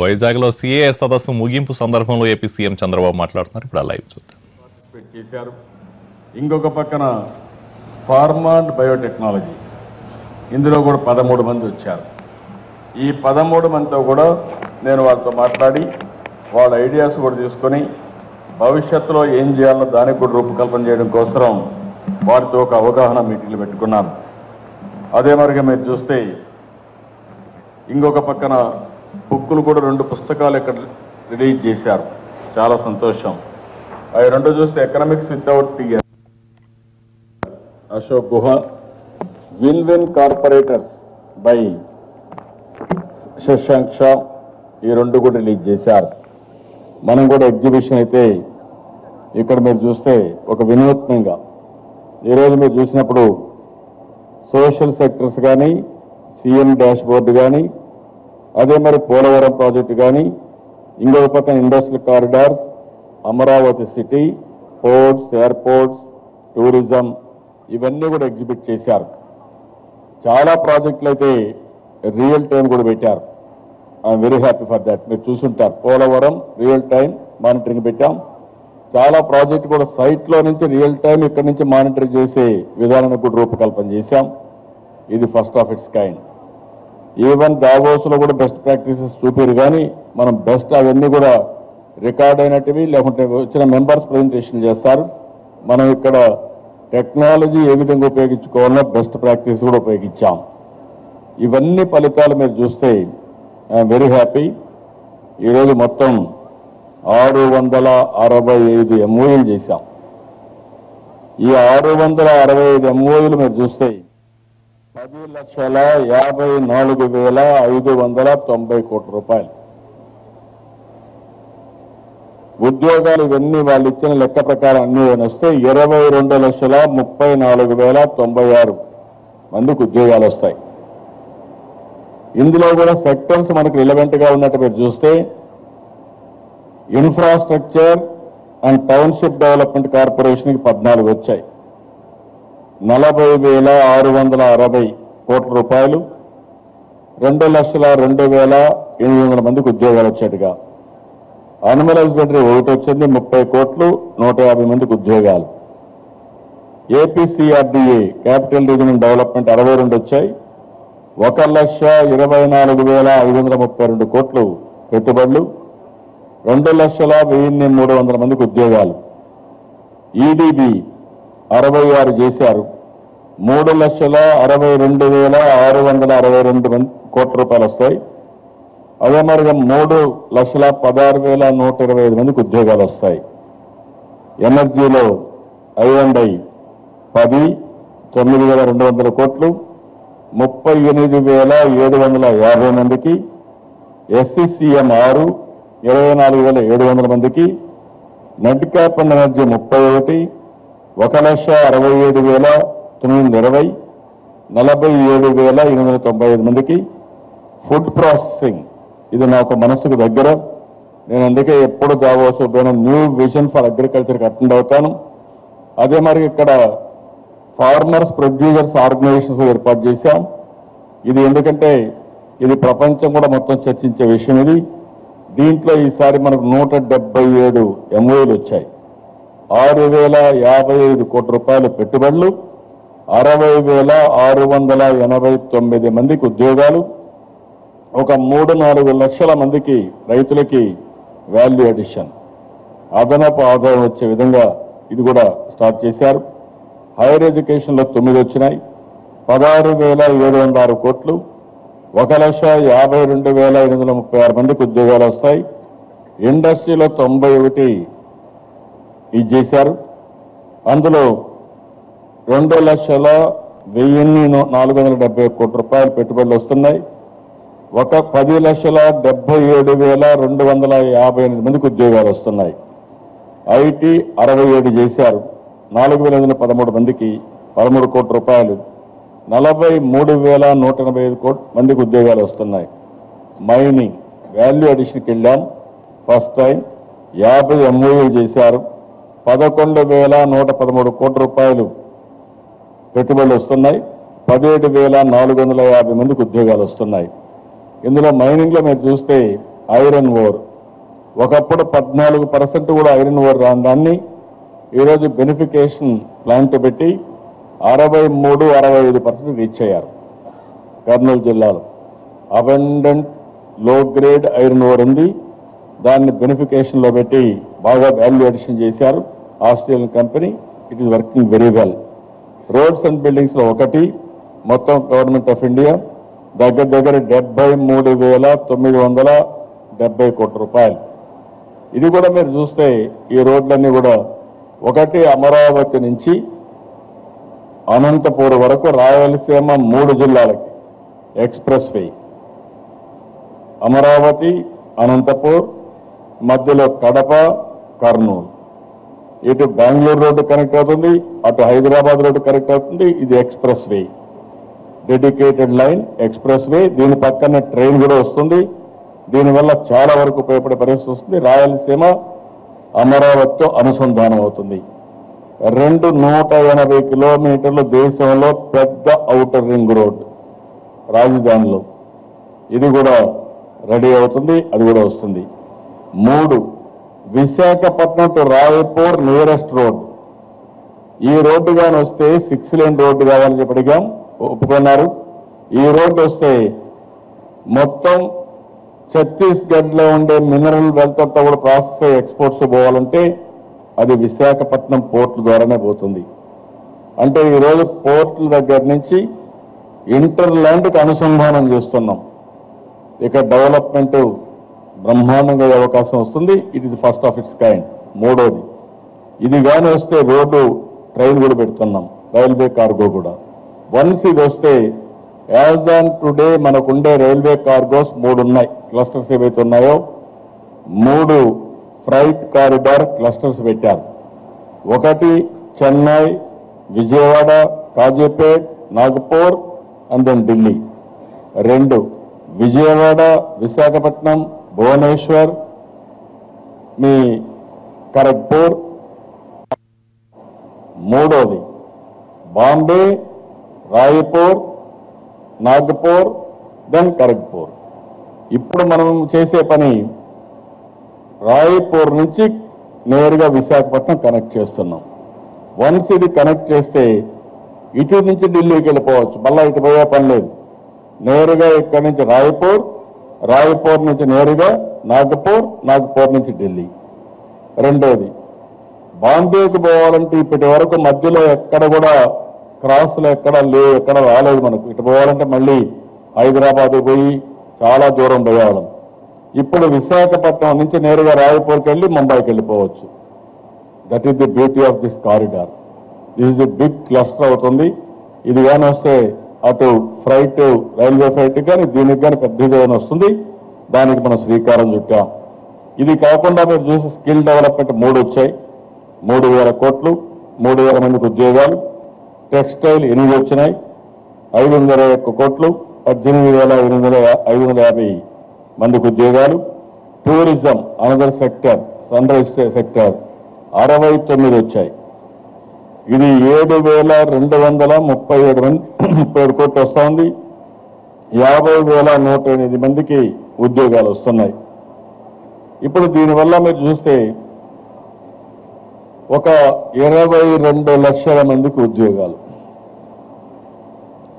వైజాగ్లో సిఏఏ సదస్సు ముగింపు సందర్భంలో ఏపీ సీఎం చంద్రబాబు మాట్లాడుతున్నారు. ఇప్పుడు ఆ లైవ్ చూద్దాం. చేశారు. ఇంకొక పక్కన ఫార్మా అండ్ బయోటెక్నాలజీ, ఇందులో కూడా 13 మంది వచ్చారు. ఈ 13 మందితో కూడా నేను వాళ్ళతో మాట్లాడి వాళ్ళ ఐడియాస్ కూడా తీసుకొని భవిష్యత్తులో ఏం చేయాలో దానికి కూడా రూపకల్పన చేయడం కోసం వారితో ఒక అవగాహన మీటింగ్లు పెట్టుకున్నాను. అదే మరిగా మీరు చూస్తే ఇంకొక పక్కన బుక్కులు కూడా 2 పుస్తకాలు ఇక్కడ రిలీజ్ చేశారు. చాలా సంతోషం. అవి 2 చూస్తే ఎకనామిక్స్ వితౌట్ టీఆర్ అశోక్ గుహ, win win corporators by Shashank Shah, ఈ 2 కూడా రిలీజ్ చేశారు. మనం కూడా ఎగ్జిబిషన్ అయితే ఇక్కడ మీరు చూస్తే ఒక వినూత్నంగా ఈరోజు మీరు చూసినప్పుడు సోషల్ సెక్టర్స్ కానీ, సీఎం డాష్ బోర్డు కానీ, అదే మరి పోలవరం ప్రాజెక్టు కానీ, ఇంకొక పక్కన industrial corridors, Amaravati city, ports, airports, tourism, ఇవన్నీ కూడా ఎగ్జిబిట్ చేశారు. చాలా ప్రాజెక్టులు అయితే రియల్ టైం కూడా పెట్టారు. I'm very happy for that. మీరు చూసుంటారు, పోలవరం రియల్ టైం మానిటరింగ్ పెట్టాం. చాలా ప్రాజెక్టు కూడా సైట్లో నుంచి రియల్ టైం ఇక్కడి నుంచి మానిటర్ చేసే విధానాన్ని కూడా రూపకల్పన చేశాం. ఇది first of its kind. Even దావోస్లో కూడా బెస్ట్ ప్రాక్టీసెస్ చూపారు, కానీ మనం బెస్ట్ అవన్నీ కూడా రికార్డ్ అయినట్టువి, లేకుంటే వచ్చిన మెంబర్స్ ప్రజెంటేషన్ చేస్తారు. మనం ఇక్కడ టెక్నాలజీ ఏ విధంగా ఉపయోగించుకోవాలో బెస్ట్ ప్రాక్టీస్ కూడా ఉపయోగించాం. ఇవన్నీ ఫలితాలు మీరు చూస్తే ఐఎమ్ వెరీ హ్యాపీ. ఈరోజు మొత్తం 665 ఎంఓయూలు చేశాం. ఈ 665 ఎంఓయూలు మీరు చూస్తే 10,54,590 కోట్ల రూపాయలు. ఉద్యోగాలు ఇవన్నీ వాళ్ళు ఇచ్చిన లెక్క ప్రకారం అన్ని వస్తే 22,34,096 మందికి ఉద్యోగాలు వస్తాయి. ఇందులో కూడా సెక్టర్స్ మనకు రిలవెంట్ గా ఉన్నట్టు మీరు చూస్తే ఇన్ఫ్రాస్ట్రక్చర్ అండ్ టౌన్షిప్ డెవలప్మెంట్ కార్పొరేషన్కి 14 వచ్చాయి. 40,660 కోట్ల రూపాయలు, 2,02,800 మందికి ఉద్యోగాలు వచ్చేట్టుగా. అనిమల్ హస్బెండరీ ఒకటి వచ్చింది, 30 కోట్లు, 150 మందికి ఉద్యోగాలు. ఏపీసీఆర్డీఏ క్యాపిటల్ రీజనల్ డెవలప్మెంట్ 62 వచ్చాయి, 1,24,532 కోట్లు పెట్టుబడులు, 2,01,300 మందికి ఉద్యోగాలు. ఈడీబీ 66 చేశారు, 3,62,662 కోట్ల రూపాయలు వస్తాయి. అదే మరిగా 3,16,125 మందికి ఉద్యోగాలు వస్తాయి. ఎనర్జీలో I&I 10, 9,200 కోట్లు, 38,750 మందికి. SCCM 6, 24,700 మందికి. నెట్ క్యాప్ అండ్ ఎనర్జీ 31, 1,67,920, 47,895 మందికి. ఫుడ్ ప్రాసెసింగ్, ఇది నాకు మనసుకు దగ్గర. నేను అందుకే ఎప్పుడు దావోస్ పోయిన న్యూ విజన్ ఫర్ అగ్రికల్చర్కి అటెండ్ అవుతాను. అదే మరి ఇక్కడ ఫార్మర్స్ ప్రొడ్యూసర్స్ ఆర్గనైజేషన్స్ ఏర్పాటు చేశాం. ఇది ఎందుకంటే ఇది ప్రపంచం కూడా మొత్తం చర్చించే విషయం. ఇది దీంట్లో ఈసారి మనకు 177 ఎంఓయూలు వచ్చాయి. 6,055 కోట్ల రూపాయలు పెట్టుబడులు, 60,689 మందికి ఉద్యోగాలు, ఒక 3-4 లక్షల మందికి రైతులకి వాల్యూ అడిషన్, అదనపు ఆదాయం వచ్చే విధంగా ఇది కూడా స్టార్ట్ చేశారు. హైయర్ ఎడ్యుకేషన్లో 9 వచ్చినాయి, 16,706 కోట్లు, 1,52,836 మందికి ఉద్యోగాలు వస్తాయి. ఇండస్ట్రీలో 91 ఇది చేశారు. అందులో 2,01,470 కోట్ల రూపాయలు పెట్టుబడులు వస్తున్నాయి. 10,77,258 మందికి ఉద్యోగాలు వస్తున్నాయి. ఐటీ 67 చేశారు, 4,813 మందికి 13 కోట్ల రూపాయలు, 43,185 మందికి ఉద్యోగాలు వస్తున్నాయి. మైనింగ్ వాల్యూ అడిషన్కి వెళ్ళాం, ఫస్ట్ టైం 50 ఎంఓయూలు చేశారు, 11,113 కోట్ల రూపాయలు పెట్టుబడులు వస్తున్నాయి, 17,450 మందికి ఉద్యోగాలు వస్తున్నాయి. ఇందులో మైనింగ్ లో మీరు చూస్తే ఐరన్ ఓర్. ఒకప్పుడు 14% కూడా ఐరన్ ఓర్ రాని దాన్ని ఈరోజు బెనిఫికేషన్ ప్లాంట్ పెట్టి 63-65% రీచ్ అయ్యారు. కర్నూలు జిల్లాలో అబండెంట్ లో గ్రేడ్ ఐరన్ ఓర్ ఉంది. దాన్ని బెనిఫికేషన్లో పెట్టి బాగా వాల్యూ అడిషన్ చేశారు Australian company. It is working very well. Roads and బిల్డింగ్స్లో ఒకటి మొత్తం గవర్నమెంట్ ఆఫ్ ఇండియా దగ్గర 73,970 కోట్ల రూపాయలు. ఇది కూడా మీరు చూస్తే ఈ రోడ్లన్నీ కూడా ఒకటి అమరావతి నుంచి అనంతపూర్ వరకు రాయలసీమ 3 జిల్లాలకి ఎక్స్ప్రెస్ వే. అమరావతి, అనంతపూర్, మధ్యలో కడప, కర్నూలు. ఇటు బెంగళూరు రోడ్డు కనెక్ట్ అవుతుంది, అటు హైదరాబాద్ రోడ్డు కనెక్ట్ అవుతుంది. ఇది express way, dedicated line express way. దీని పక్కన ట్రైన్ కూడా వస్తుంది. దీనివల్ల చాలా వరకు ఉపయోగపడే పరిస్థితి వస్తుంది. రాయలసీమ అమరావతితో అనుసంధానం అవుతుంది. 180 కిలోమీటర్లు దేశంలో పెద్ద ఔటర్ రింగ్ రోడ్ రాజధానిలో. ఇది కూడా రెడీ అవుతుంది, అది కూడా వస్తుంది. 3 Visakhapatnam to Raipur nearest road. ఈ రోడ్డు కానీ వస్తే 6 లేన్ రోడ్డు కావాలని చెప్పి అడిగాం, ఒప్పుకున్నారు. ఈ రోడ్డు వస్తే మొత్తం ఛత్తీస్గఢ్లో ఉండే మినరల్ వెల్త్ అంతా కూడా ప్రాసెస్ అయ్యి ఎక్స్పోర్ట్స్ పోవాలంటే అది విశాఖపట్నం పోర్టుల ద్వారానే పోతుంది. అంటే ఈరోజు పోర్టుల దగ్గర నుంచి ఇంటర్లాండ్కి అనుసంధానం చేస్తున్నాం. ఇక డెవలప్మెంట్ బ్రహ్మాండంగా అయ్యే అవకాశం వస్తుంది. It is first of its kind. 3వది ఇది కానీ వస్తే రోడ్డు ట్రైన్ కూడా పెడుతున్నాం, రైల్వే కార్గో కూడా. వన్స్ ఇది వస్తే యాజ్ ఆన్ టుడే మనకుండే రైల్వే కార్గోస్ 3 ఉన్నాయి. క్లస్టర్స్ ఏవైతే ఉన్నాయో 3 ఫ్రైట్ కారిడార్ క్లస్టర్స్ పెట్టారు. ఒకటి చెన్నై, విజయవాడ, కాజీపేట్, నాగపూర్ అండ్ దెన్ ఢిల్లీ. 2 విజయవాడ, విశాఖపట్నం, భువనేశ్వర్, మీ ఖరగ్పూర్. 3వది బాంబే, రాయ్పూర్, నాగపూర్, దెన్ ఖరగ్పూర్. ఇప్పుడు మనం చేసే పని రాయ్పూర్ నుంచి నేరుగా విశాఖపట్నం కనెక్ట్ చేస్తున్నాం. వన్స్ ఇది కనెక్ట్ చేస్తే ఇటు నుంచి ఢిల్లీకి వెళ్ళిపోవచ్చు, మళ్ళా ఇటు పోయే పని లేదు. నేరుగా ఇక్కడి నుంచి రాయ్పూర్, రాయ్పూర్ నుంచి నేరుగా నాగపూర్, నాగపూర్ నుంచి ఢిల్లీ. 2వది బాంబేకి పోవాలంటే ఇప్పటి వరకు మధ్యలో ఎక్కడ కూడా క్రాస్లు ఎక్కడ రాలేదు మనకు. ఇటు పోవాలంటే మళ్ళీ హైదరాబాద్ పోయి చాలా దూరం పోయేవాళ్ళం. ఇప్పుడు విశాఖపట్నం నుంచి నేరుగా రాయ్పూర్కి వెళ్ళి ముంబైకి వెళ్ళిపోవచ్చు. That is the beauty of this corridor. This is the big cluster అవుతుంది. ఇది కానీ వస్తే అటు ఫ్రైట్, రైల్వే ఫ్రైట్ కానీ దీనికి కానీ పెద్దది వస్తుంది. దానికి మనం శ్రీకారం చుట్టాం. ఇది కాకుండా మీరు చూసి స్కిల్ డెవలప్మెంట్ 3 వచ్చాయి. 3,000 కోట్లు, 3,000 మందికి ఉద్యోగాలు. టెక్స్టైల్ 8 వచ్చినాయి, 521 కోట్లు, 18,550 మందికి ఉద్యోగాలు. Tourism another sector, sunrise sector 69 వచ్చాయి. ఇది 7,237 కోట్లు వస్తూ ఉంది. 50,108 మందికి ఉద్యోగాలు వస్తున్నాయి. ఇప్పుడు దీనివల్ల మీరు చూస్తే ఒక 22 లక్షల మందికి ఉద్యోగాలు,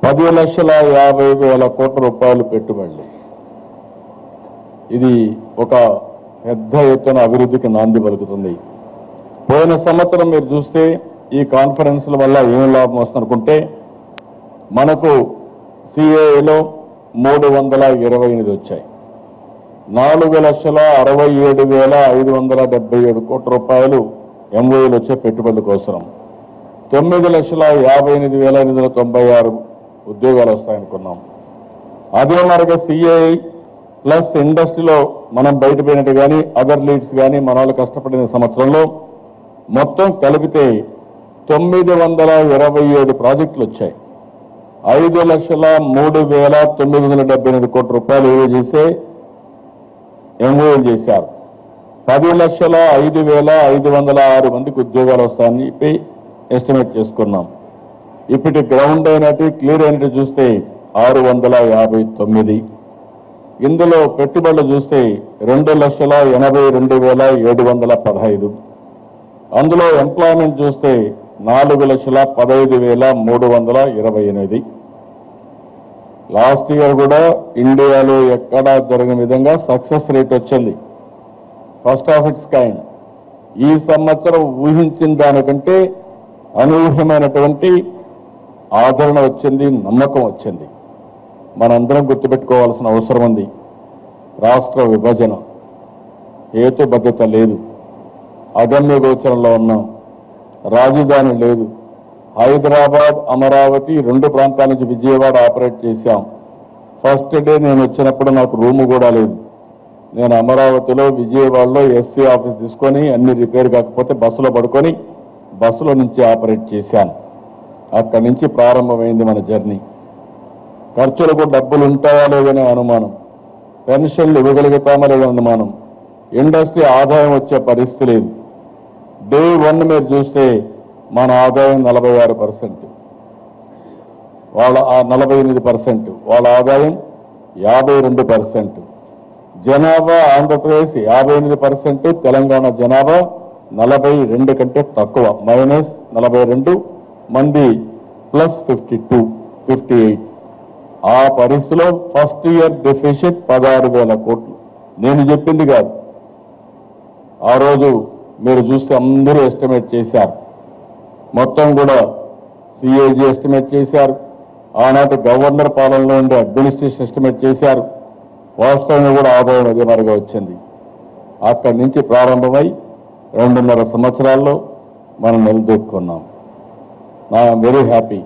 10,50,000 కోట్ల రూపాయలు పెట్టుబడులు. ఇది ఒక పెద్ద ఎత్తున అభివృద్ధికి నాంది పలుకుతుంది. పోయిన సంవత్సరం మీరు చూస్తే ఈ కాన్ఫరెన్స్ల వల్ల ఏం లాభం వస్తుందనుకుంటే మనకు సిఏలో 328 వచ్చాయి. 4,67,577 కోట్ల రూపాయలు ఎంఓఏలు వచ్చే పెట్టుబడుల కోసం. 9,58,896 ఉద్యోగాలు వస్తాయనుకున్నాం. అదే మరిగా సిఐ ప్లస్ ఇండస్ట్రీలో మనం బయటపోయినట్టు కానీ అదర్ లీడ్స్ కానీ మన వాళ్ళు కష్టపడిన సంవత్సరంలో మొత్తం కలిపితే 927 ప్రాజెక్టులు వచ్చాయి. 5,03,978 కోట్ల రూపాయలు ఏవో చేసే ఎంఓఏలు చేశారు. 10,05,506 మందికి ఉద్యోగాలు వస్తాయని చెప్పి ఎస్టిమేట్ చేసుకున్నాం. ఇప్పటి గ్రౌండ్ అయినట్టు క్లియర్ అయినట్టు చూస్తే 659. ఇందులో పెట్టుబడులు చూస్తే 2,82,715. అందులో ఎంప్లాయ్మెంట్ చూస్తే 4,15,328. లాస్ట్ ఇయర్ కూడా ఇండియాలో ఎక్కడా జరగని విధంగా సక్సెస్ రేట్ వచ్చింది, ఫస్ట్ ఆఫ్ ఇట్స్ కైండ్. ఈ సంవత్సరం ఊహించిన దానికంటే అనూహ్యమైనటువంటి ఆదరణ వచ్చింది, నమ్మకం వచ్చింది. మనందరం గుర్తుపెట్టుకోవాల్సిన అవసరం ఉంది. రాష్ట్ర విభజన హేతుబద్ధత లేదు, అగమ్య గోచరంలో ఉన్నాం, రాజధాని లేదు. హైదరాబాద్, అమరావతి రెండు ప్రాంతాల నుంచి విజయవాడ ఆపరేట్ చేశాం. ఫస్ట్ డే నేను వచ్చినప్పుడు నాకు రూము కూడా లేదు. నేను అమరావతిలో, విజయవాడలో ఎస్సీ ఆఫీస్ తీసుకొని అన్ని రిపేర్ కాకపోతే బస్సులో పడుకొని బస్సులో నుంచి ఆపరేట్ చేశాను. అక్కడి నుంచి ప్రారంభమైంది మన జర్నీ. ఖర్చులకు డబ్బులు ఉంటాయా లేదనే అనుమానం, పెన్షన్లు ఇవ్వగలుగుతామా లేదనే అనుమానం, ఇండస్ట్రీ ఆదాయం వచ్చే పరిస్థితి లేదు. డే 1 మీరు చూస్తే మన ఆదాయం 46%, వాళ్ళ 48%, వాళ్ళ ఆదాయం 52%. జనాభా ఆంధ్రప్రదేశ్ 58%, తెలంగాణ జనాభా 42 కంటే తక్కువ, -42 మంది +52, 58. ఆ పరిస్థితిలో ఫస్ట్ ఇయర్ డెఫిసిట్ 16,000 కోట్లు. నేను చెప్పింది కాదు, ఆ రోజు మీరు చూస్తే అందరూ ఎస్టిమేట్ చేశారు. మొత్తం కూడా సిఏజీ ఎస్టిమేట్ చేశారు, ఆనాటి గవర్నర్ పాలనలో ఉండే అడ్మినిస్ట్రేషన్ ఎస్టిమేట్ చేశారు. వాస్తవంగా కూడా ఆదాయం అదే మరిగా వచ్చింది. అక్కడి నుంచి ప్రారంభమై 2.5 సంవత్సరాల్లో మనం నిలదొక్కున్నాం. I'm very happy.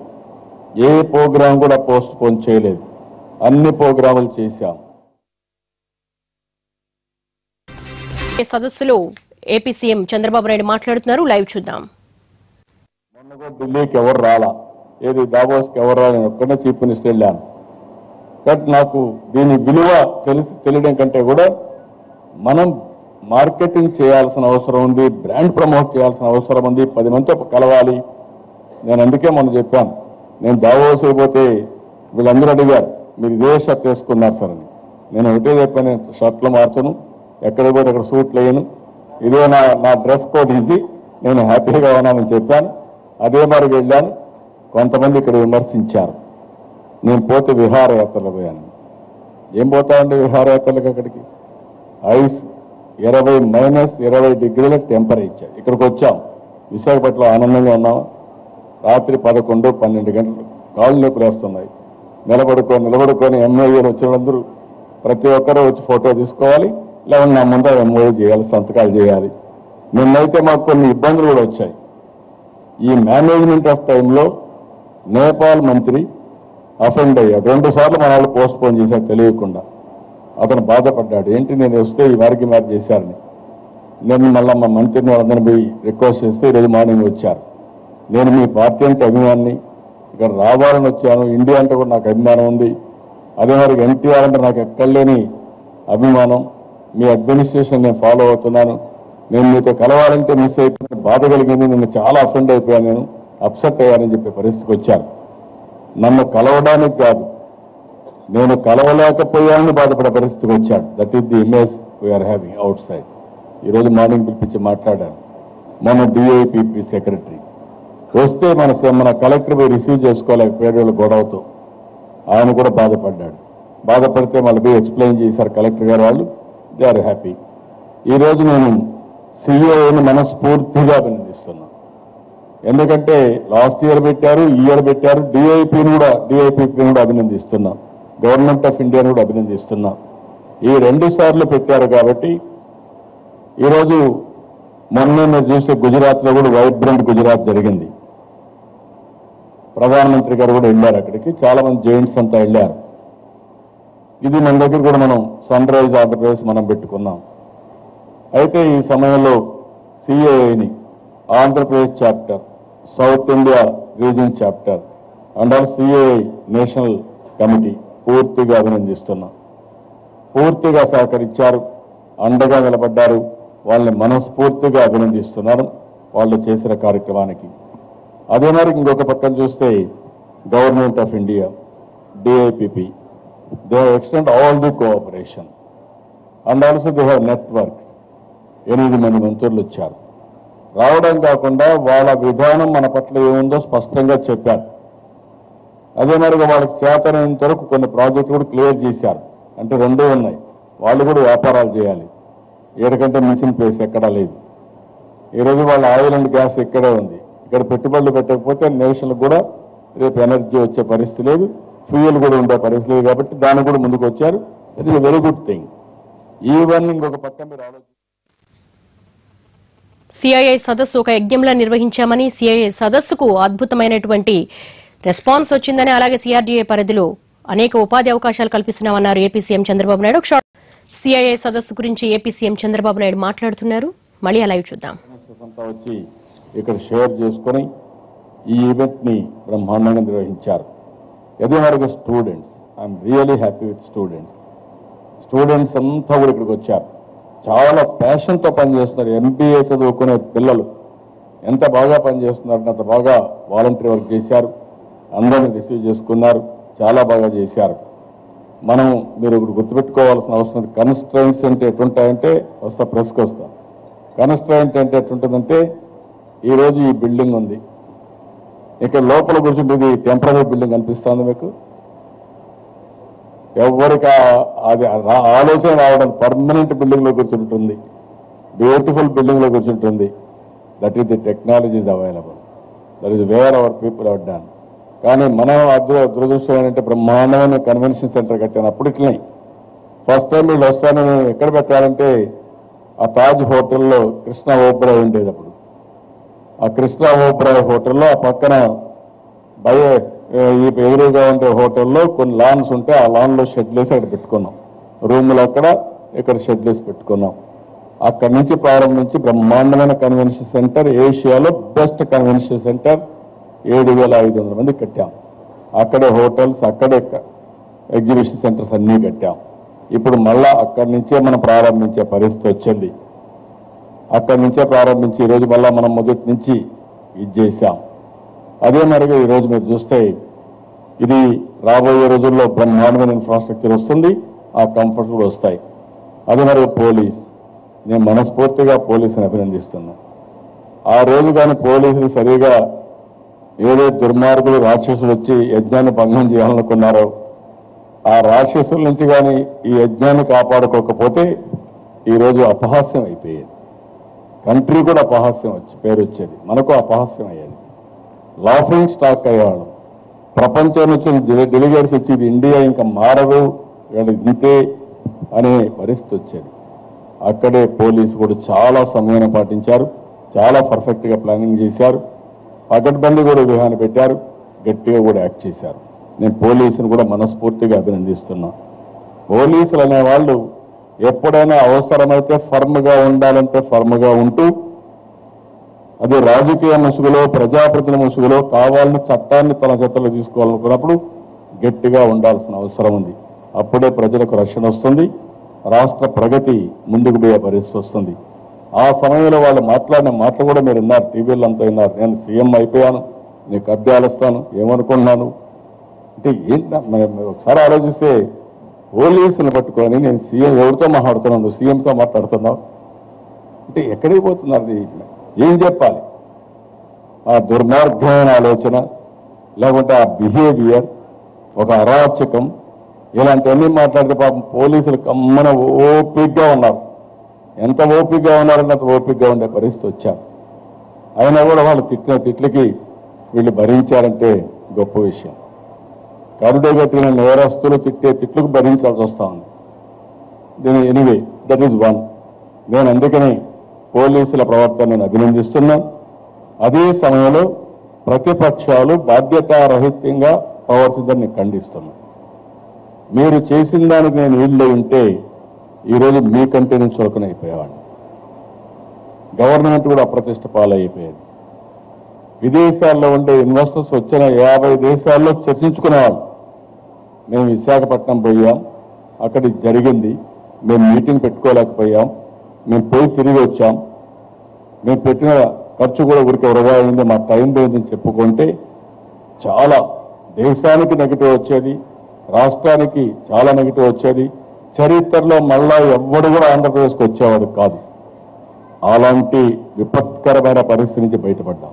ఏ ప్రోగ్రాం కూడా పోస్ట్ పోన్ చేయలేదు, అన్ని ప్రోగ్రాములు చేశాం. సదస్సులో ఏపీ సీఎం చంద్రబాబు నాయుడు మాట్లాడుతున్నారు. లైవ్ చూద్దాం. మొన్న కూడా ఢిల్లీకి ఎవరు రాలా, ఏది దావోస్కి ఎవరు రాలా, నేను ఒక్కడే చీఫ్ మినిస్టర్ వెళ్ళాను. బట్ నాకు దీని విలువ తెలియడం కంటే కూడా మనం మార్కెటింగ్ చేయాల్సిన అవసరం ఉంది, బ్రాండ్ ప్రమోట్ చేయాల్సిన అవసరం ఉంది, 10 మందితో కలవాలి. నేను అందుకే మొన్న చెప్పాను, నేను దావోస్ అయిపోతే వీళ్ళందరూ అడిగారు మీరు ఇదే షర్ట్ వేసుకున్నారు సార్ అని. నేను ఒకటే చెప్పాను, నేను షర్ట్లు మార్చను, ఎక్కడికి పోతే అక్కడ సూట్లు వేయను, ఇదే నా డ్రెస్ కోడ్ ఈజీ, నేను హ్యాపీగా ఉన్నానని చెప్పాను. అదే మరి వెళ్ళాను. కొంతమంది ఇక్కడ విమర్శించారు, నేను పోతే విహారయాత్రలు పోయాను. ఏం పోతామండి విహారయాత్రలకు? అక్కడికి ఐస్ -20 డిగ్రీల టెంపరేచర్. ఇక్కడికి వచ్చాం, విశాఖపట్నంలో ఆనందంగా ఉన్నాం. రాత్రి 11, 12 గంటలు కాళ్ళు నొప్పులు వేస్తున్నాయి. నిలబడుకొని ఎంఓఏలు వచ్చిన వాళ్ళందరూ ప్రతి ఒక్కరూ వచ్చి ఫోటో తీసుకోవాలి, లేకపోతే నా ముందర ఎంఓఏ చేయాలి, సంతకాలు చేయాలి. నిన్నైతే మాకు కొన్ని ఇబ్బందులు కూడా వచ్చాయి. ఈ మేనేజ్మెంట్ ఆఫ్ టైంలో నేపాల్ మంత్రి అఫెండ్ అయ్యాడు. 2 సార్లు మన వాళ్ళు పోస్ట్ పోన్ చేశారు తెలియకుండా. అతను బాధపడ్డాడు, ఏంటి నేను వస్తే ఈ వారికి మ్యాచ్ చేశారని. నేను మళ్ళీ మా మంత్రిని వాళ్ళందరినీ పోయి రిక్వెస్ట్ చేస్తే ఈరోజు మార్నింగ్ వచ్చారు. నేను మీ పార్టీ అంటే అభిమాన్ని, ఇక్కడ రావాలని వచ్చాను. ఇండియా అంటే కూడా నాకు అభిమానం ఉంది. అదే మరి ఎన్టీఆర్ అంటే నాకు ఎక్కడలేని అభిమానం. మీ అడ్మినిస్ట్రేషన్ నేను ఫాలో అవుతున్నాను. నేను మీతో కలవాలంటే మిస్ అయిపోయిన బాధ కలిగింది, నేను చాలా అఫెండ్ అయిపోయాను, నేను అప్సెట్ అయ్యానని చెప్పే పరిస్థితికి వచ్చారు. నన్ను కలవడానికి కాదు, నేను కలవలేకపోయానని బాధపడే పరిస్థితికి వచ్చాడు. That is the image we are having outside. ఈరోజు మార్నింగ్ పిలిపించి మాట్లాడాను. మన డిఐపిపి సెక్రటరీ వస్తే మన కలెక్టర్ పోయి రిసీవ్ చేసుకోలేకపోయాడు వాళ్ళ గొడవతో. ఆయన కూడా బాధపడ్డాడు. బాధపడితే మళ్ళీ పోయి ఎక్స్ప్లెయిన్ చేశారు కలెక్టర్ గారు వాళ్ళు. They are happy. ఈరోజు నేను సిఐని మనస్ఫూర్తిగా అభినందిస్తున్నాను. ఎందుకంటే లాస్ట్ ఇయర్ పెట్టారు, ఈ ఇయర్ పెట్టారు. డిఐపిని కూడా అభినందిస్తున్నాం. గవర్నమెంట్ ఆఫ్ ఇండియాని కూడా అభినందిస్తున్నాం. ఈ 2 సార్లు పెట్టారు కాబట్టి ఈరోజు మొన్న మీరు చూస్తే గుజరాత్లో కూడా వైబ్రెంట్ గుజరాత్ జరిగింది. ప్రధానమంత్రి గారు కూడా వెళ్ళారు అక్కడికి, చాలా మంది జైంట్స్ అంతా వెళ్ళారు. ఇది మన దగ్గర కూడా మనం సన్ రైజ్ ఆంధ్రప్రదేశ్ మనం పెట్టుకున్నాం. అయితే ఈ సమయంలో సిఏఐని Andhra Pradesh chapter, south India region chapter under CAI national committee పూర్తిగా అభినందిస్తున్నాం. పూర్తిగా సహకరించారు, అండగా నిలబడ్డారు. వాళ్ళని మనస్ఫూర్తిగా అభినందిస్తున్నారు వాళ్ళు చేసిన కార్యక్రమానికి. అదే మరి ఇంకొక పక్కన చూస్తే government of India, DIPP, they have extend all the cooperation and also they have network. 8 మంది మంత్రులు వచ్చారు. రావడం కాకుండా వాళ్ళ విధానం మన పట్ల ఏముందో స్పష్టంగా చెప్పారు. అదే మరిగా వాళ్ళకి చేతనైనంత వరకు కొన్ని ప్రాజెక్టులు కూడా క్లియర్ చేశారు. అంటే 2 ఉన్నాయి. వాళ్ళు కూడా వ్యాపారాలు చేయాలి. 7 కంటే మించిన ప్లేస్ ఎక్కడా లేదు. ఈరోజు వాళ్ళ ఆయిల్ అండ్ గ్యాస్ ఇక్కడే ఉంది. ఇక్కడ పెట్టుబడులు పెట్టకపోతే నేషన్లకు కూడా రేపు ఎనర్జీ వచ్చే పరిస్థితి లేదు, ఫ్యూయల్ కూడా ఉండే పరిస్థితి లేదు. కాబట్టి దానికి కూడా ముందుకు వచ్చారు. It is very good thing. Even ఇంకొక పక్క మీరు ఆలోచించారు, సిఐఐ సదస్సు ఒక యజ్ఞంలా నిర్వహించామని, సిఐఐ సదస్సుకు అద్భుతమైనటువంటి రెస్పాన్స్ వచ్చిందని, అలాగే సిఆర్డీఏ పరిధిలో అనేక ఉపాధి అవకాశాలు కల్పిస్తున్నామన్నారు AP CM Chandrababu Naidu. CII సదస్సు గురించి ఏపీ సీఎం చంద్రబాబు నాయుడు మాట్లాడుతున్నారు. మళ్ళీ ఆ లైవ్ చూద్దాం. అంతా వచ్చి ఇక్కడ షేర్ చేసుకుని ఈ ఈవెంట్ ని బ్రహ్మాండంగా నిర్వహించారు. అదే మరిగా students, I'm really happy with students. Students అంతా కూడా ఇక్కడికి వచ్చారు. చాలా ప్యాషన్తో పనిచేస్తున్నారు. ఎంబీఏ చదువుకునే పిల్లలు ఎంత బాగా పనిచేస్తున్నారంటే అంత బాగా వాలంటరీ వర్క్ చేశారు. అందరినీ రిసీవ్ చేసుకున్నారు. చాలా బాగా చేశారు. మీరు ఇప్పుడు గుర్తుపెట్టుకోవాల్సిన అవసరం, కన్స్ట్రైంట్స్ అంటే ఎటుంటాయంటే, ప్రెస్కి వస్తా. కన్స్ట్రైంట్ అంటే ఎటుంటుందంటే, ఈరోజు ఈ బిల్డింగ్ ఉంది, ఇక్కడ లోపల కూర్చుంటుంది టెంపరీ బిల్డింగ్ అనిపిస్తుంది మీకు? ఎవరికి అది ఆలోచన రావడం, పర్మనెంట్ బిల్డింగ్ లో కూర్చుంటుంది, బ్యూటిఫుల్ బిల్డింగ్ లో కూర్చుంటుంది. That is the technology is available. That is where our people have done. కానీ మనం దురదృష్టం ఏంటంటే, బ్రహ్మాండమైన కన్వెన్షన్ సెంటర్ కట్టాను. అప్పుడు ఇట్లనే ఫస్ట్ టైం వీళ్ళు వస్తానని ఎక్కడ పెట్టారంటే, ఆ తాజ్ హోటల్లో కృష్ణ ఓబ్రాయ్ ఉండేది. అప్పుడు ఆ కృష్ణ ఓబ్రాయ్ హోటల్లో ఆ పక్కన ఈ ఎదురుగా ఉండే హోటల్లో కొన్ని లాన్స్ ఉంటే ఆ లాన్లో షెడ్ వేసి అక్కడ పెట్టుకున్నాం. రూములు అక్కడ, ఇక్కడ షెడ్ వేసి పెట్టుకున్నాం. అక్కడి నుంచి ప్రారంభించి బ్రహ్మాండమైన కన్వెన్షన్ సెంటర్, ఏషియాలో బెస్ట్ కన్వెన్షన్ సెంటర్, 7,500 మంది కట్టాం. అక్కడే హోటల్స్, అక్కడే ఎగ్జిబిషన్ సెంటర్స్ అన్నీ కట్టాం. ఇప్పుడు మళ్ళా అక్కడి నుంచే మనం ప్రారంభించే పరిస్థితి వచ్చింది. అక్కడి నుంచే ప్రారంభించి ఈరోజు మళ్ళా మనం మొదటి నుంచి ఇది చేశాం. అదే మరిగా ఈరోజు మీరు చూస్తే ఇది రాబోయే రోజుల్లో బ్రహ్మాండమైన ఇన్ఫ్రాస్ట్రక్చర్ వస్తుంది, ఆ కంఫర్ట్స్ కూడా వస్తాయి. అదే మరి పోలీస్, నేను మనస్ఫూర్తిగా పోలీసుని అభినందిస్తున్నా. ఆ రోజు కానీ పోలీసులు సరిగా ఏదో దుర్మార్గులు రాక్షసులు వచ్చి యజ్ఞాన్ని భంగం చేయాలనుకున్నారో, ఆ రాక్షసుల నుంచి కానీ ఈ యజ్ఞాన్ని కాపాడుకోకపోతే ఈరోజు అపహాస్యం అయిపోయేది. కంట్రీ కూడా అపహాస్యం పేరు వచ్చేది, మనకు అపహాస్యం అయ్యేది. లాఫింగ్ స్టాక్ అయ్యేవాళ్ళం. ప్రపంచం నుంచి డెలిగేట్స్ వచ్చి ఇది ఇండియా ఇంకా మారదు, వీళ్ళు ఇంతే అనే పరిస్థితి వచ్చేది. అక్కడే పోలీసు కూడా చాలా సమయాన్ని పాటించారు, చాలా పర్ఫెక్ట్గా ప్లానింగ్ చేశారు, పకడ్బందీ కూడా వ్యూహాన్ని పెట్టారు, గట్టిగా కూడా యాక్ట్ చేశారు. నేను పోలీసును కూడా మనస్ఫూర్తిగా అభినందిస్తున్నా. పోలీసులు అనేవాళ్ళు ఎప్పుడైనా అవసరమైతే ఫర్మ్గా ఉండాలంటే ఫర్మ్గా ఉంటూ, అది రాజకీయ ముసుగులో, ప్రజాప్రతినిధుల ముసుగులో కావాలని చట్టాన్ని తన చేతుల్లో తీసుకోవాలనుకున్నప్పుడు గట్టిగా ఉండాల్సిన అవసరం ఉంది. అప్పుడే ప్రజలకు రక్షణ వస్తుంది, రాష్ట్ర ప్రగతి ముందుకు పోయే పరిస్థితి వస్తుంది. ఆ సమయంలో వాళ్ళు మాట్లాడిన మాటలు కూడా మీరు విన్నారు, టీవీలో అంతా విన్నారు. నేను సీఎం అయిపోయాను, నీకు అద్దెలు ఇస్తాను, ఏమనుకున్నాను అంటే ఏంటి? ఒకసారి ఆలోచిస్తే పోలీసులు పట్టుకొని నేను సీఎం ఎవరితో మాట్లాడుతున్నాను, నువ్వు సీఎంతో మాట్లాడుతున్నావు అంటే ఎక్కడికి పోతున్నారు? ఏం చెప్పాలి? ఆ దుర్మార్గమైన ఆలోచన, లేకుంటే ఆ బిహేవియర్, ఒక అరాచకం, ఇలాంటివన్నీ మాట్లాడితే పాపం పోలీసులు కమ్మన ఓపికగా ఉన్నారు. ఎంత ఓపికగా ఉన్నారంటే అంత ఓపికగా ఉండే పరిస్థితి వచ్చారు. అయినా కూడా వాళ్ళు తిట్టిన తిట్లకి వీళ్ళు భరించారంటే గొప్ప విషయం. కరుడుగట్టిన నేరస్తులు తిట్టే తిట్లకు భరించాల్సి వస్తా ఉంది. దీని ఎనీవే దట్ ఈజ్ వన్. నేను అందుకని పోలీసుల ప్రవర్తనను అభినందిస్తున్నాను. అదే సమయంలో ప్రతిపక్షాలు బాధ్యతారహితంగా ప్రవర్తించడాన్ని ఖండిస్తున్నాను. మీరు చేసిన దానికి నేను వీళ్ళు ఉంటే ఈరోజు మీకంటే నేను చులకన అయిపోయేవాడిని. గవర్నమెంట్ కూడా అప్రతిష్ట పాలైపోయేది. విదేశాల్లో ఉండే ఇన్వెస్టర్స్ వచ్చిన 50 దేశాల్లో చర్చించుకునేవాళ్ళు. మేము విశాఖపట్నం పోయాం, అక్కడ జరిగింది, మేము మీటింగ్ పెట్టుకోలేకపోయాం, మేము పోయి తిరిగి వచ్చాం, మేము పెట్టిన ఖర్చు కూడా ఊరికి వృధా అయింది, మా టైం పోయిందని చెప్పుకుంటే చాలా దేశానికి నెగిటివ్ వచ్చేది, రాష్ట్రానికి చాలా నెగిటివ్ వచ్చేది. చరిత్రలో మళ్ళా ఎవ్వడు కూడా ఆంధ్రప్రదేశ్కి వచ్చేవాడు కాదు. అలాంటి విపత్కరమైన పరిస్థితి నుంచి బయటపడ్డాం.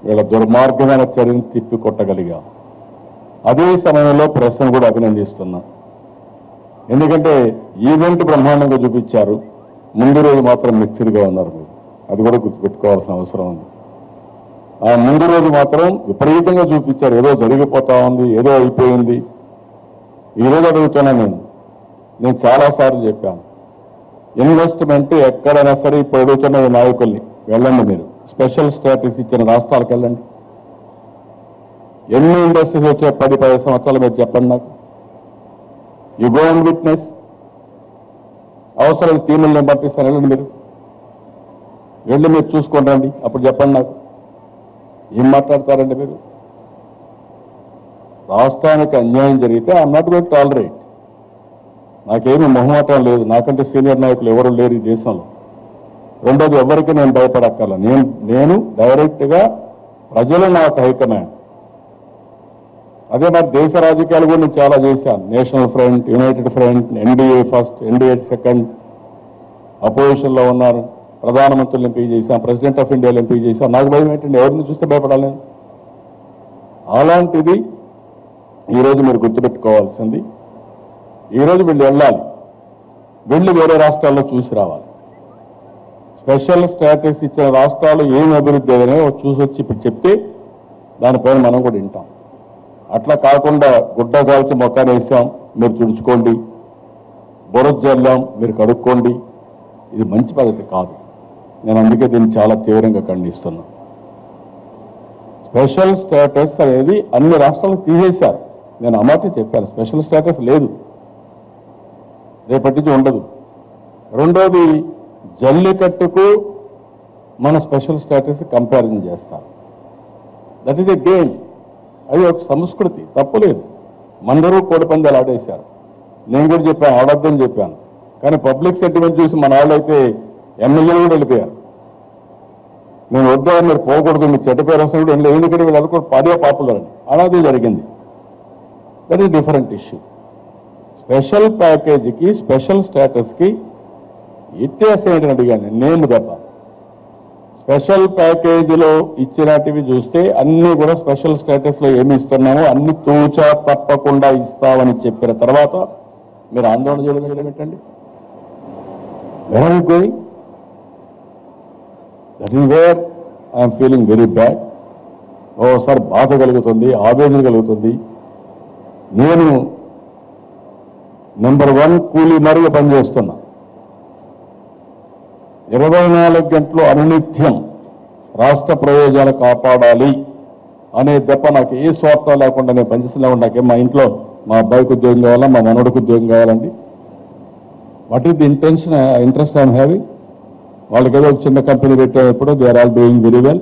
వీళ్ళ దుర్మార్గమైన చర్యను తిప్పికొట్టగలిగాం. అదే సమయంలో ప్రెస్ను కూడా అభినందిస్తున్నాం. ఎందుకంటే ఈవెంట్ బ్రహ్మాండంగా చూపించారు, ముందు రోజు మాత్రం మిక్స్డ్గా ఉన్నారు మీరు. అది కూడా గుర్తుపెట్టుకోవాల్సిన అవసరం ఉంది. ఆ ముందు రోజు మాత్రం విపరీతంగా చూపించారు, ఏదో జరిగిపోతా ఉంది, ఏదో అయిపోయింది. ఈరోజు అడుగుతున్నాను నేను చాలాసార్లు చెప్పాను, ఇన్వెస్ట్మెంట్ ఎక్కడైనా సరే ఇప్పుడు అడుగుతున్న ఈ నాయకుల్ని వెళ్ళండి, మీరు స్పెషల్ స్టేటస్ ఇచ్చిన రాష్ట్రాలకు వెళ్ళండి. ఎన్ని ఇండస్ట్రీస్ వచ్చాయి 10-15 సంవత్సరాలు మీరు చెప్పండి నాకు. You go and witness. అవసరం టీములు నేను పంపిస్తాను, వెళ్ళండి మీరు, వెళ్ళి మీరు చూసుకొని రండి, అప్పుడు చెప్పండి నాకు. ఏం మాట్లాడతారండి మీరు? రాష్ట్రానికి అన్యాయం జరిగితే I'm not going to tolerate. నాకేమీ మొహమాటం లేదు, నాకంటే సీనియర్ నాయకులు ఎవరు లేరు ఈ దేశంలో. రెండోది, ఎవరికి నేను భయపడక్కర్ల. నేను డైరెక్ట్గా ప్రజలు నాకు హైకమాండ్. అదే మరి దేశ రాజకీయాలు కూడా నేను చాలా చేశాను. National front, united front, NDA first, NDA second, అపోజిషన్లో ఉన్నారు. ప్రధానమంత్రులు ఎంపీ చేశాను, ప్రెసిడెంట్ ఆఫ్ ఇండియాలో ఎంపీ చేశాను. నాకు భయం ఏంటండి? ఎవరిని చూస్తే భయపడాలి నేను? అలాంటిది ఈరోజు మీరు గుర్తుపెట్టుకోవాల్సింది, ఈరోజు వీళ్ళు వెళ్ళాలి, వెళ్ళి వేరే రాష్ట్రాల్లో చూసి రావాలి. స్పెషల్ స్టేటస్ ఇచ్చిన రాష్ట్రాలు ఏం అభివృద్ధి అయ్యాయో చూసి వచ్చి ఇప్పుడు చెప్తే దానిపైన మనం కూడా వింటాం. అట్లా కాకుండా గుడ్డ కాల్చి మొక్కాన్ని వేసాం, మీరు తుడుచుకోండి, బురద జల్లాం, మీరు కడుక్కోండి, ఇది మంచి పద్ధతి కాదు. నేను అందుకే దీన్ని చాలా తీవ్రంగా ఖండిస్తున్నా. స్పెషల్ స్టేటస్ అనేది అన్ని రాష్ట్రాలకు తీసేశారు. నేను ఆ మాట చెప్పాను, స్పెషల్ స్టేటస్ లేదు, రేపటి నుంచి ఉండదు. రెండోది, జల్లికట్టుకు మన స్పెషల్ స్టేటస్ కంపారిజన్ చేస్తారు. దట్ ఈస్ ఎ గేమ్, అది ఒక సంస్కృతి, తప్పులేదు. మందరూ కోడిపందాలు ఆడేశారు, నేను కూడా చెప్పాను ఆడొద్దని చెప్పాను. కానీ పబ్లిక్ సెంటిమెంట్ చూసి మన వాళ్ళైతే ఎమ్మెల్యేలు కూడా వెళ్ళిపోయారు. నేను వద్దా, మీరు పోకూడదు, మీరు చెడ్డ పేరు వస్తున్నా కూడా వెళ్ళి, ఎందుకంటే వీళ్ళు అనుకో పదే పాపులర్ అని. అలాగే జరిగింది. That is different issue. Special ప్యాకేజీకి, స్పెషల్ స్టేటస్కి వ్యత్యాసం ఏంటని అడిగాను నేను తప్ప. స్పెషల్ ప్యాకేజీలో ఇచ్చినటివి చూస్తే అన్ని కూడా స్పెషల్ స్టేటస్లో ఏమి ఇస్తున్నామో అన్ని తూచా తప్పకుండా ఇస్తామని చెప్పిన తర్వాత మీరు ఆందోళన చేయడం ఏంటండి? Where are you going? That is where I am feeling very bad. ఓసారి బాధ కలుగుతుంది, ఆవేదన కలుగుతుంది. నేను నెంబర్ 1 కూలీ మరుగు పనిచేస్తున్నా. 24 గంటలు అనునిత్యం రాష్ట్ర ప్రయోజనాలు కాపాడాలి అనే దెబ్బ నాకు ఏ స్వార్థం లేకుండా నేను పనిచేస్తున్నా. నాకేం మా ఇంట్లో మా అబ్బాయికి ఉద్యోగం కావాలా, మా మనవడికి ఉద్యోగం కావాలండి. What is the interest I'm having? వాళ్ళకి ఏదో ఒక చిన్న కంపెనీ పెట్టేటప్పుడు they are all doing very well,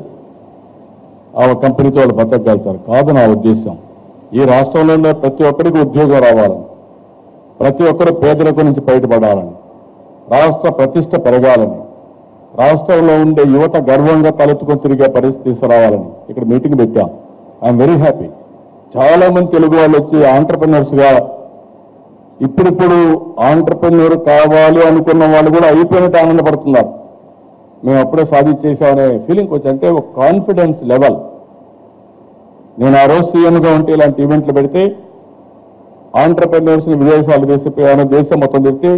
ఆ కంపెనీతో వాళ్ళు బతకగలుగుతారు కాదు నా ఉద్దేశం. ఈ రాష్ట్రంలో ఉండే ప్రతి ఒక్కరికి ఉద్యోగం రావాలని, ప్రతి ఒక్కరు పేదరికం నుంచి బయటపడాలని, రాష్ట్ర ప్రతిష్ట పెరగాలని, రాష్ట్రంలో ఉండే యువత గర్వంగా తలెత్తుకొని తిరిగే పరిస్థితి తీసుకురావాలని ఇక్కడ మీటింగ్ పెట్టాం. I'm very happy. చాలా మంది తెలుగు వాళ్ళు వచ్చి ఆంటర్ప్రెన్యూర్స్గా, ఇప్పుడిప్పుడు ఆంటర్ప్రెన్యూర్ కావాలి అనుకున్న వాళ్ళు కూడా అయిపోయినట్టు ఆనందపడుతున్నారు. మేము అప్పుడే సాధించేసామనే ఫీలింగ్ వచ్చి, అంటే ఒక కాన్ఫిడెన్స్ లెవెల్. నేను ఆ రోజు సీఎంగా ఉంటే ఇలాంటి ఈవెంట్లు పెడితే ఆంటర్ప్రెన్యూర్స్ని విదేశాలు తీసుకుపోయాను, దేశం మొత్తం తిరిగితే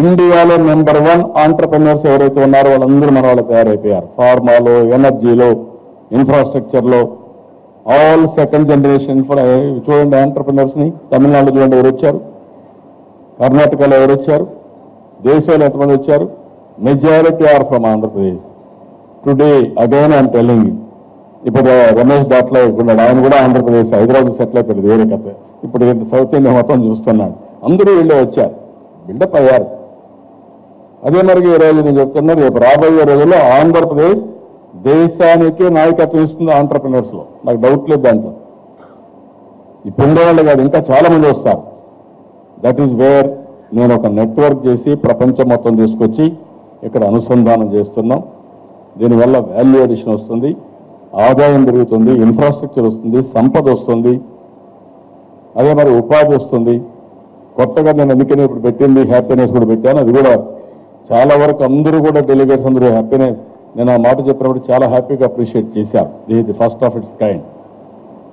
ఇండియాలో నెంబర్ 1 ఆంటర్ప్రెన్యూర్స్ ఎవరైతే ఉన్నారో వాళ్ళందరూ మన వాళ్ళు తయారైపోయారు. ఫార్మాలో, ఎనర్జీలో, ఇన్ఫ్రాస్ట్రక్చర్లో, ఆల్ సెకండ్ జనరేషన్. చూడండి ఆంటర్ప్రెన్యూర్స్ని తమిళనాడు చూడండి ఎవరు వచ్చారు, కర్ణాటకలో ఎవరు వచ్చారు, దేశంలో ఎంతమంది వచ్చారు. Majority are from Andhra Pradesh. Today again I'm telling you, ఇప్పుడు రమేష్ డాట్లో ఉన్నాడు, ఆయన కూడా ఆంధ్రప్రదేశ్, హైదరాబాద్ సెటిల్ అయిపోయింది, వేరే కథ. ఇప్పుడు సౌత్ ఇండియా మొత్తం చూస్తున్నాడు, అందరూ వీళ్ళే వచ్చారు, బిల్డప్ అయ్యారు. అదే మరి ఈ రోజు నేను చెప్తున్నారు, రేపు రాబోయే రోజుల్లో ఆంధ్రప్రదేశ్ దేశానికి నాయకత్వం ఇస్తుంది ఆంటర్ప్రెన్యూర్స్లో, నాకు డౌట్ లేదు దాంట్లో. ఇప్పుడు ఉండేవాళ్ళు కాదు, ఇంకా చాలా మంది వస్తారు. దట్ ఈజ్ వేర్ నేను ఒక నెట్వర్క్ చేసి ప్రపంచం మొత్తం తీసుకొచ్చి ఇక్కడ అనుసంధానం చేస్తున్నాం. దీనివల్ల వాల్యూ అడిషన్ వస్తుంది, ఆదాయం పెరుగుతుంది, ఇన్ఫ్రాస్ట్రక్చర్ వస్తుంది, సంపద వస్తుంది. అదే మరి ఉపాధి వస్తుంది. కొత్తగా నేను అందుకని ఇప్పుడు పెట్టింది హ్యాపీనెస్ కూడా పెట్టాను. అది కూడా చాలా వరకు అందరూ కూడా డెలిగేట్స్ అందరూ హ్యాపీనెస్, నేను ఆ మాట చెప్పినప్పుడు చాలా హ్యాపీగా అప్రిషియేట్ చేశారు. ఇది first of its kind.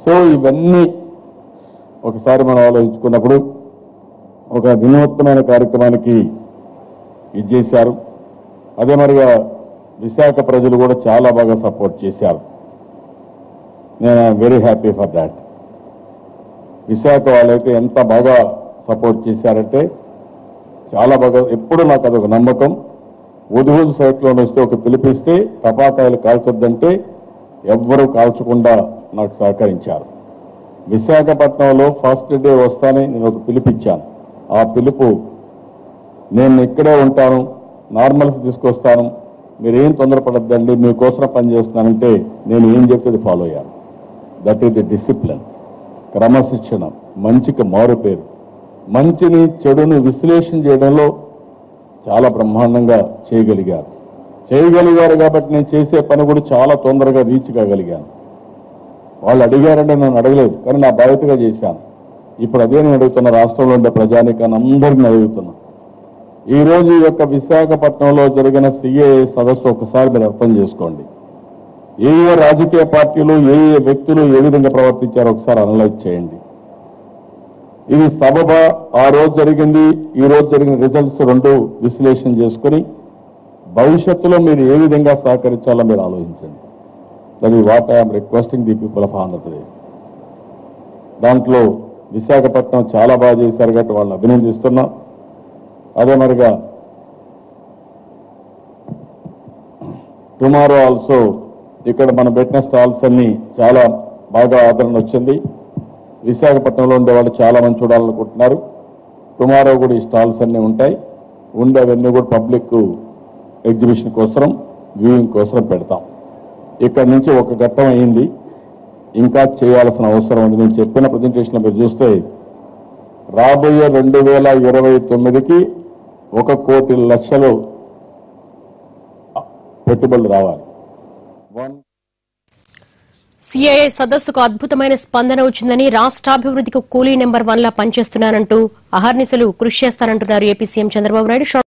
So ఇవన్నీ ఒకసారి మనం ఆలోచించుకున్నప్పుడు ఒక వినూత్నమైన కార్యక్రమానికి ఇది చేశారు. అదే మరిగా విశాఖ ప్రజలు కూడా చాలా బాగా సపోర్ట్ చేశారు. నేను very happy for that. Visakha వాళ్ళైతే ఎంత బాగా సపోర్ట్ చేశారంటే చాలా బాగా. ఎప్పుడు నాకు అదొక నమ్మకం. ఉదుగుదు సైక్లోన్ వస్తే ఒక పిలిపిస్తే టపాకాయలు కాల్చొద్దంటే ఎవ్వరూ కాల్చకుండా నాకు సహకరించారు. విశాఖపట్నంలో ఫస్ట్ డే వస్తానే నేను ఒక పిలిపిచ్చాను. ఆ పిలుపు నేను ఇక్కడే ఉంటాను, నార్మల్స్ తీసుకొస్తాను, మీరేం తొందరపడద్దండి, మీకోసం పనిచేస్తున్నానంటే నేను ఏం చెప్తే ఫాలో అయ్యాను. దట్ ఈస్ ది డిసిప్లిన్, క్రమశిక్షణ, మంచికి మారు పేరు. మంచిని చెడుని విశ్లేషణ చేయడంలో చాలా బ్రహ్మాండంగా చేయగలిగారు కాబట్టి నేను చేసే పని కూడా చాలా తొందరగా రీచ్ కాగలిగాను. వాళ్ళు అడిగారంటే నేను అడగలేదు, కానీ నా బాధ్యతగా చేశాను. ఇప్పుడు అదే నేను అడుగుతున్న, రాష్ట్రంలో ఉండే ప్రజానీకాన్ని అందరినీ అడుగుతున్నా. ఈ రోజు ఈ యొక్క విశాఖపట్నంలో జరిగిన సిఏఏ సదస్సు ఒకసారి మీరు అర్థం చేసుకోండి. ఏ రాజకీయ పార్టీలు, ఏ వ్యక్తులు ఏ విధంగా ప్రవర్తించారో ఒకసారి అనలైజ్ చేయండి. ఇది సబబ ఆ రోజు జరిగింది, ఈ రోజు జరిగిన రిజల్ట్స్ రెండు విశ్లేషణ చేసుకుని భవిష్యత్తులో మీరు ఏ విధంగా సహకరించాలో మీరు ఆలోచించండి. That is what I'm requesting the people of Andhra Pradesh. దాంట్లో విశాఖపట్నం చాలా బాగా చేశారు కాబట్టి వాళ్ళని అభినందిస్తున్నాం. అదే మరిగా టుమారో ఆల్సో ఇక్కడ మనం పెట్టిన స్టాల్స్ అన్ని చాలా బాగా ఆదరణ వచ్చింది. విశాఖపట్నంలో ఉండే వాళ్ళు చాలా మంది చూడాలనుకుంటున్నారు. టుమారో కూడా ఈ స్టాల్స్ అన్నీ ఉంటాయి. ఉండేవన్నీ కూడా పబ్లిక్ ఎగ్జిబిషన్ కోసం, వ్యూయింగ్ కోసం పెడతాం. ఇక్కడ నుంచి ఒక ఘట్టం అయింది, ఇంకా చేయాల్సిన అవసరం ఉంది. నేను చెప్పిన ప్రజెంటేషన్లో మీరు చూస్తే రాబోయే 2029కి 1 కోటి లక్షలు పెట్టుబడులు రావాలి. సిఐఏ సదస్సుకు అద్భుతమైన స్పందన వచ్చిందని, రాష్ట్రాభివృద్ధికి కూలీ నెంబర్ 1 లా పనిచేస్తున్నానంటూ అహర్నిశలు కృషి చేస్తానంటున్నారు ఏపీ సీఎం చంద్రబాబు నాయుడు.